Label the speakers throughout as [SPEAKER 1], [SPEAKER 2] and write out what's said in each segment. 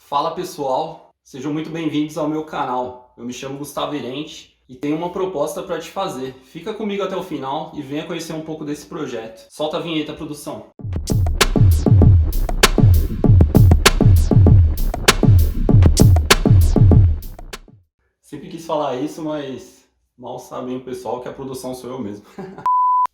[SPEAKER 1] Fala pessoal, sejam muito bem-vindos ao meu canal. Eu me chamo Gustavo Irente e tenho uma proposta para te fazer. Fica comigo até o final e venha conhecer um pouco desse projeto. Solta a vinheta, produção. Sempre quis falar isso, mas mal sabem o pessoal que a produção sou eu mesmo.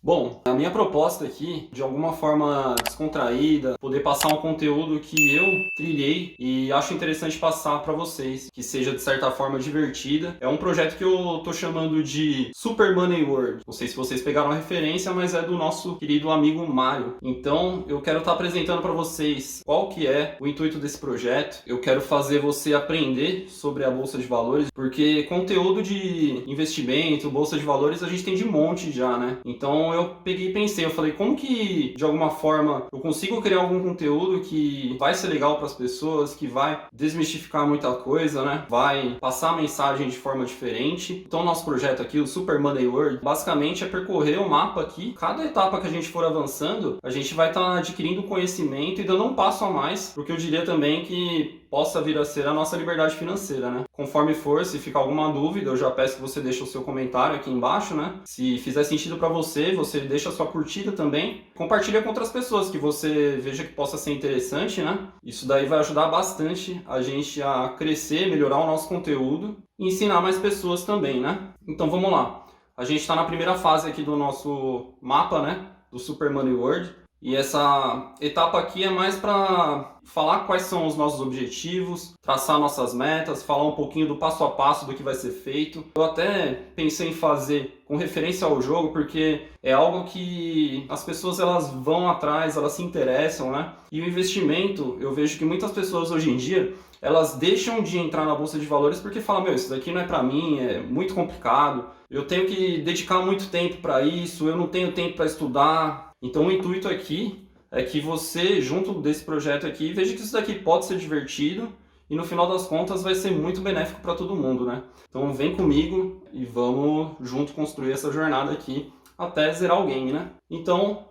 [SPEAKER 1] Bom, a minha proposta aqui, de alguma forma descontraída, poder passar um conteúdo que eu trilhei e acho interessante passar para vocês, que seja de certa forma divertida. É um projeto que eu tô chamando de Super Money World. Não sei se vocês pegaram a referência, mas é do nosso querido amigo Mário. Então, eu quero estar apresentando para vocês qual que é o intuito desse projeto. Eu quero fazer você aprender sobre a Bolsa de Valores, porque conteúdo de investimento, Bolsa de Valores, a gente tem de monte já, né? Então, eu peguei e pensei, eu falei, como que de alguma forma eu consigo criar algum conteúdo que vai ser legal para as pessoas, que vai desmistificar muita coisa, né? Vai passar a mensagem de forma diferente. Então, nosso projeto aqui, o Super Money World, basicamente é percorrer o mapa aqui. Cada etapa que a gente for avançando, a gente vai estar adquirindo conhecimento e dando um passo a mais, porque eu diria também que possa vir a ser a nossa liberdade financeira, né? Conforme for, se ficar alguma dúvida, eu já peço que você deixe o seu comentário aqui embaixo, né? Se fizer sentido para você, você deixa a sua curtida também. Compartilha com outras pessoas que você veja que possa ser interessante, né? Isso daí vai ajudar bastante a gente a crescer, melhorar o nosso conteúdo e ensinar mais pessoas também, né? Então vamos lá. A gente está na primeira fase aqui do nosso mapa, né? Do Super Money World. E essa etapa aqui é mais para falar quais são os nossos objetivos, traçar nossas metas, falar um pouquinho do passo a passo do que vai ser feito. Eu até pensei em fazer com referência ao jogo, porque é algo que as pessoas elas vão atrás, elas se interessam, né? E o investimento, eu vejo que muitas pessoas hoje em dia, elas deixam de entrar na Bolsa de Valores porque falam, meu, isso daqui não é para mim, é muito complicado, eu tenho que dedicar muito tempo para isso, eu não tenho tempo para estudar. Então o intuito aqui é que você, junto desse projeto aqui, veja que isso daqui pode ser divertido e no final das contas vai ser muito benéfico para todo mundo, né? Então vem comigo e vamos junto construir essa jornada aqui até zerar o game, né? Então,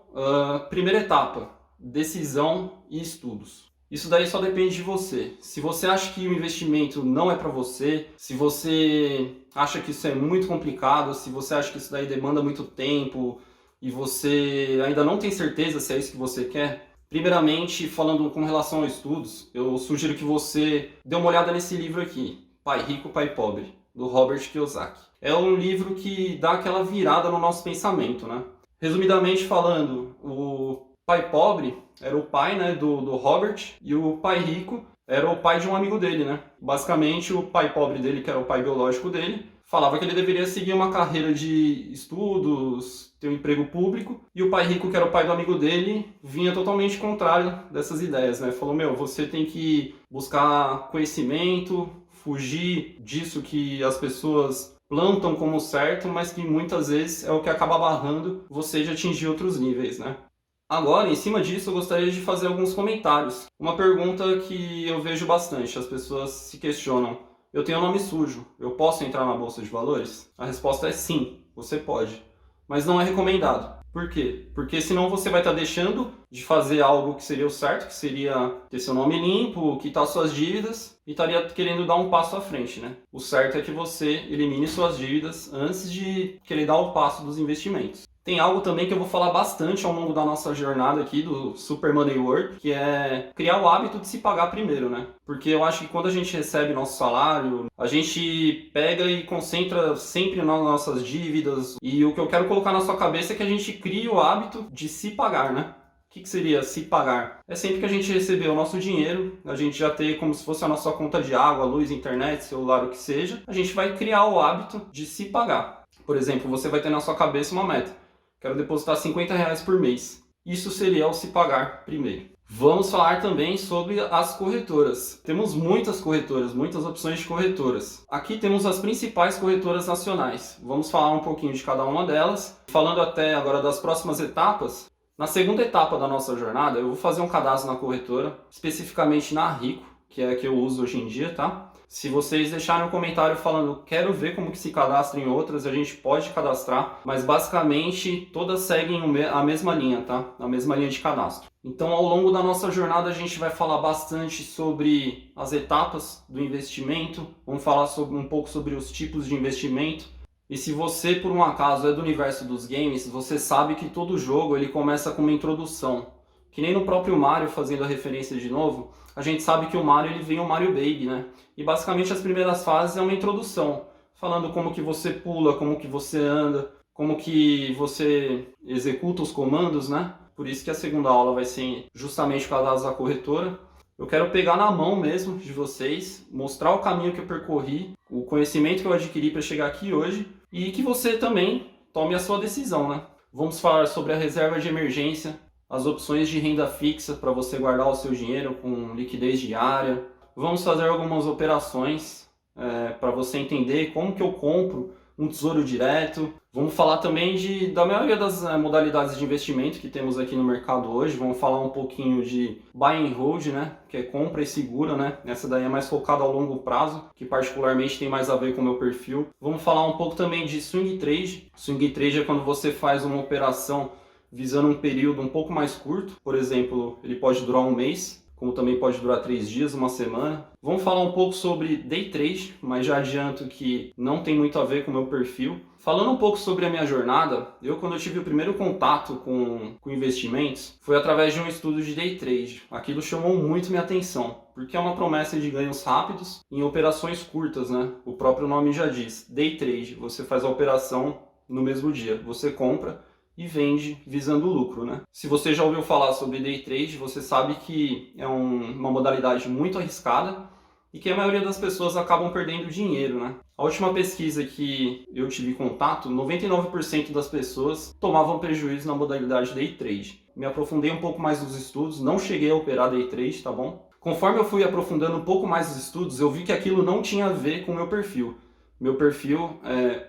[SPEAKER 1] primeira etapa, decisão e estudos. Isso daí só depende de você. Se você acha que o investimento não é para você, se você acha que isso é muito complicado, se você acha que isso daí demanda muito tempo e você ainda não tem certeza se é isso que você quer, primeiramente, falando com relação a estudos, eu sugiro que você dê uma olhada nesse livro aqui, Pai Rico, Pai Pobre, do Robert Kiyosaki. É um livro que dá aquela virada no nosso pensamento, né? Resumidamente falando, o pai pobre era o pai, né, do Robert, e o pai rico era o pai de um amigo dele, né? Basicamente, o pai pobre dele, que era o pai biológico dele, falava que ele deveria seguir uma carreira de estudos, ter um emprego público, e o pai rico, que era o pai do amigo dele, vinha totalmente contrário dessas ideias, né? Falou, meu, você tem que buscar conhecimento, fugir disso que as pessoas plantam como certo, mas que muitas vezes é o que acaba barrando você de atingir outros níveis, né? Agora, em cima disso, eu gostaria de fazer alguns comentários. Uma pergunta que eu vejo bastante, as pessoas se questionam. Eu tenho nome sujo, eu posso entrar na Bolsa de Valores? A resposta é sim, você pode. Mas não é recomendado. Por quê? Porque senão você vai estar deixando de fazer algo que seria o certo, que seria ter seu nome limpo, quitar suas dívidas, e estaria querendo dar um passo à frente, né? O certo é que você elimine suas dívidas antes de querer dar o passo dos investimentos. Tem algo também que eu vou falar bastante ao longo da nossa jornada aqui do Super Money World, que é criar o hábito de se pagar primeiro, né? Porque eu acho que quando a gente recebe nosso salário, a gente pega e concentra sempre nas nossas dívidas. E o que eu quero colocar na sua cabeça é que a gente crie o hábito de se pagar, né? O que seria se pagar? É sempre que a gente receber o nosso dinheiro, a gente já ter como se fosse a nossa conta de água, luz, internet, celular, o que seja, a gente vai criar o hábito de se pagar. Por exemplo, você vai ter na sua cabeça uma meta. Quero depositar R$50 por mês. Isso seria o se pagar primeiro. Vamos falar também sobre as corretoras. Temos muitas corretoras, muitas opções de corretoras. Aqui temos as principais corretoras nacionais. Vamos falar um pouquinho de cada uma delas. Falando até agora das próximas etapas. Na segunda etapa da nossa jornada, eu vou fazer um cadastro na corretora, especificamente na Rico, que é a que eu uso hoje em dia, tá? Se vocês deixarem um comentário falando quero ver como que se cadastra em outras, a gente pode cadastrar, mas basicamente todas seguem a mesma linha, tá? A mesma linha de cadastro. Então, ao longo da nossa jornada, a gente vai falar bastante sobre as etapas do investimento, vamos falar um pouco sobre os tipos de investimento. E se você, por um acaso, é do universo dos games, você sabe que todo jogo ele começa com uma introdução. Que nem no próprio Mario, fazendo a referência de novo, a gente sabe que o Mario ele vem o Mario Baby, né? E basicamente as primeiras fases é uma introdução, falando como que você pula, como que você anda, como que você executa os comandos, né? Por isso que a segunda aula vai ser justamente com as dados da corretora. Eu quero pegar na mão mesmo de vocês, mostrar o caminho que eu percorri, o conhecimento que eu adquiri para chegar aqui hoje e que você também tome a sua decisão, né? Vamos falar sobre a reserva de emergência, as opções de renda fixa para você guardar o seu dinheiro com liquidez diária. Vamos fazer algumas operações para você entender como que eu compro um tesouro direto. Vamos falar também da maioria das modalidades de investimento que temos aqui no mercado hoje. Vamos falar um pouquinho de buy and hold, né? Que é compra e segura, né? Essa daí é mais focada ao longo prazo, que particularmente tem mais a ver com o meu perfil. Vamos falar um pouco também de swing trade. Swing trade é quando você faz uma operação visando um período um pouco mais curto. Por exemplo, ele pode durar um mês, como também pode durar 3 dias, uma semana. Vamos falar um pouco sobre day trade, mas já adianto que não tem muito a ver com o meu perfil. Falando um pouco sobre a minha jornada, quando eu tive o primeiro contato com investimentos, foi através de um estudo de day trade. Aquilo chamou muito minha atenção, porque é uma promessa de ganhos rápidos em operações curtas, né? O próprio nome já diz, day trade, você faz a operação no mesmo dia, você compra e vende visando o lucro, né? Se você já ouviu falar sobre day trade, você sabe que é uma modalidade muito arriscada e que a maioria das pessoas acabam perdendo dinheiro, né? A última pesquisa que eu tive contato, 99% das pessoas tomavam prejuízo na modalidade day trade. Me aprofundei um pouco mais nos estudos, não cheguei a operar day trade, tá bom? Conforme eu fui aprofundando um pouco mais os estudos, eu vi que aquilo não tinha a ver com o meu perfil. Meu perfil,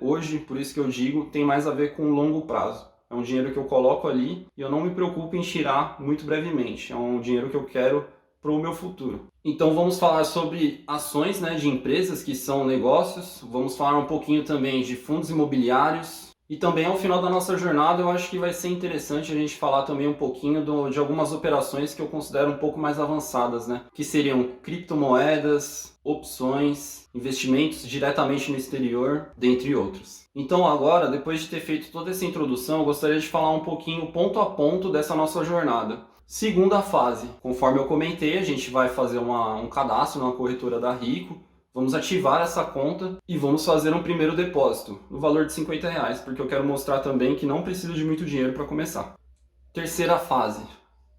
[SPEAKER 1] hoje, por isso que eu digo, tem mais a ver com o longo prazo. É um dinheiro que eu coloco ali e eu não me preocupo em tirar muito brevemente. É um dinheiro que eu quero para o meu futuro. Então vamos falar sobre ações, né, de empresas que são negócios. Vamos falar um pouquinho também de fundos imobiliários. E também ao final da nossa jornada eu acho que vai ser interessante a gente falar também um pouquinho de algumas operações que eu considero um pouco mais avançadas, né? Que seriam criptomoedas, opções, investimentos diretamente no exterior, dentre outros. Então agora, depois de ter feito toda essa introdução, eu gostaria de falar um pouquinho ponto a ponto dessa nossa jornada. Segunda fase, conforme eu comentei, a gente vai fazer um cadastro na corretora da Rico, vamos ativar essa conta e vamos fazer um primeiro depósito, no valor de R$50, porque eu quero mostrar também que não preciso de muito dinheiro para começar. Terceira fase,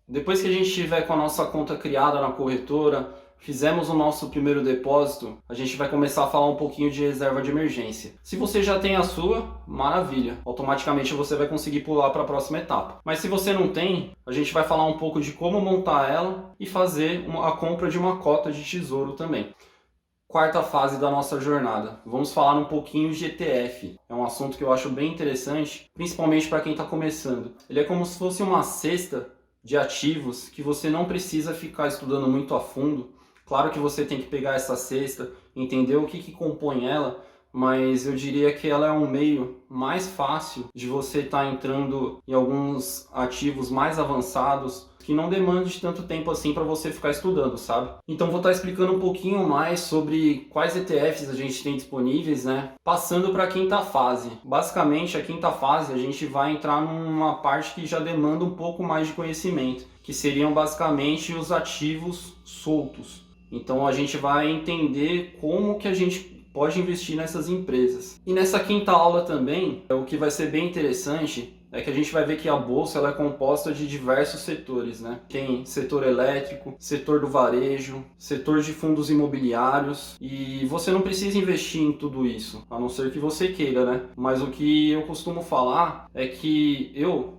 [SPEAKER 1] depois que a gente tiver com a nossa conta criada na corretora, fizemos o nosso primeiro depósito, a gente vai começar a falar um pouquinho de reserva de emergência. Se você já tem a sua, maravilha, automaticamente você vai conseguir pular para a próxima etapa. Mas se você não tem, a gente vai falar um pouco de como montar ela e fazer a compra de uma cota de tesouro também. Quarta fase da nossa jornada, vamos falar um pouquinho de ETF. É um assunto que eu acho bem interessante, principalmente para quem está começando. Ele é como se fosse uma cesta de ativos que você não precisa ficar estudando muito a fundo. Claro que você tem que pegar essa cesta, entender o que compõe ela, mas eu diria que ela é um meio mais fácil de você estar entrando em alguns ativos mais avançados que não demande tanto tempo assim para você ficar estudando, sabe? Então vou estar explicando um pouquinho mais sobre quais ETFs a gente tem disponíveis, né? Passando para a quinta fase. Basicamente, a quinta fase a gente vai entrar numa parte que já demanda um pouco mais de conhecimento, que seriam basicamente os ativos soltos. Então a gente vai entender como que a gente pode investir nessas empresas. E nessa quinta aula também, o que vai ser bem interessante é que a gente vai ver que a bolsa ela é composta de diversos setores, né? Tem setor elétrico, setor do varejo, setor de fundos imobiliários, e você não precisa investir em tudo isso, a não ser que você queira, né? Mas o que eu costumo falar é que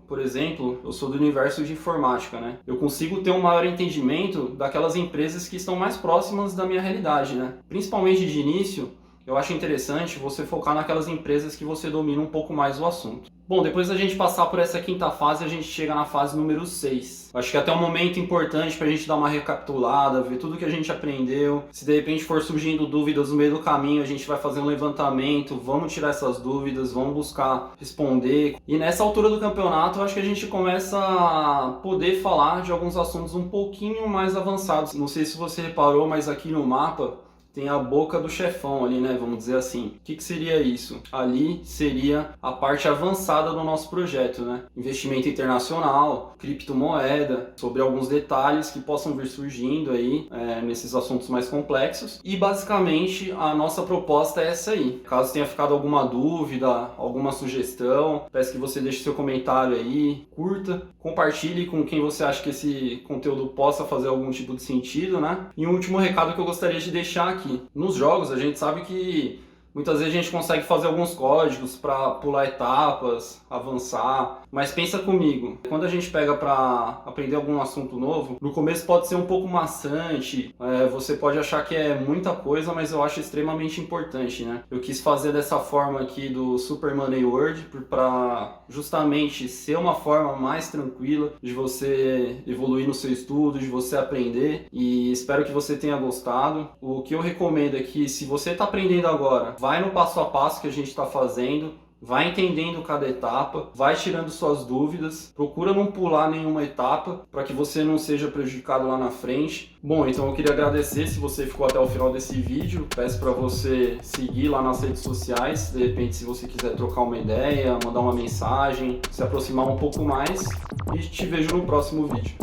[SPEAKER 1] por exemplo, eu sou do universo de informática, né? Eu consigo ter um maior entendimento daquelas empresas que estão mais próximas da minha realidade, né? Principalmente de início, eu acho interessante você focar naquelas empresas que você domina um pouco mais o assunto. Bom, depois da gente passar por essa quinta fase, a gente chega na fase número 6. mas acho que até um momento importante para a gente dar uma recapitulada, ver tudo que a gente aprendeu. Se de repente for surgindo dúvidas no meio do caminho, a gente vai fazer um levantamento, vamos tirar essas dúvidas, vamos buscar responder. E nessa altura do campeonato, eu acho que a gente começa a poder falar de alguns assuntos um pouquinho mais avançados. Não sei se você reparou, mas aqui no mapa tem a boca do chefão ali, né? Vamos dizer assim. O que seria isso? Ali seria a parte avançada do nosso projeto, né? Investimento internacional, criptomoeda, sobre alguns detalhes que possam vir surgindo aí nesses assuntos mais complexos. E basicamente a nossa proposta é essa aí. Caso tenha ficado alguma dúvida, alguma sugestão, peço que você deixe seu comentário aí, curta, compartilhe com quem você acha que esse conteúdo possa fazer algum tipo de sentido, né? E um último recado que eu gostaria de deixar aqui. Nos jogos, a gente sabe que muitas vezes a gente consegue fazer alguns códigos para pular etapas, avançar, mas pensa comigo, quando a gente pega para aprender algum assunto novo, no começo pode ser um pouco maçante, você pode achar que é muita coisa, mas eu acho extremamente importante, né? Eu quis fazer dessa forma aqui do Super Money World para justamente ser uma forma mais tranquila de você evoluir no seu estudo, de você aprender, e espero que você tenha gostado. O que eu recomendo é que, se você está aprendendo agora, vai no passo a passo que a gente está fazendo, vai entendendo cada etapa, vai tirando suas dúvidas, procura não pular nenhuma etapa para que você não seja prejudicado lá na frente. Bom, então eu queria agradecer se você ficou até o final desse vídeo, peço para você seguir lá nas redes sociais, de repente se você quiser trocar uma ideia, mandar uma mensagem, se aproximar um pouco mais, e te vejo no próximo vídeo.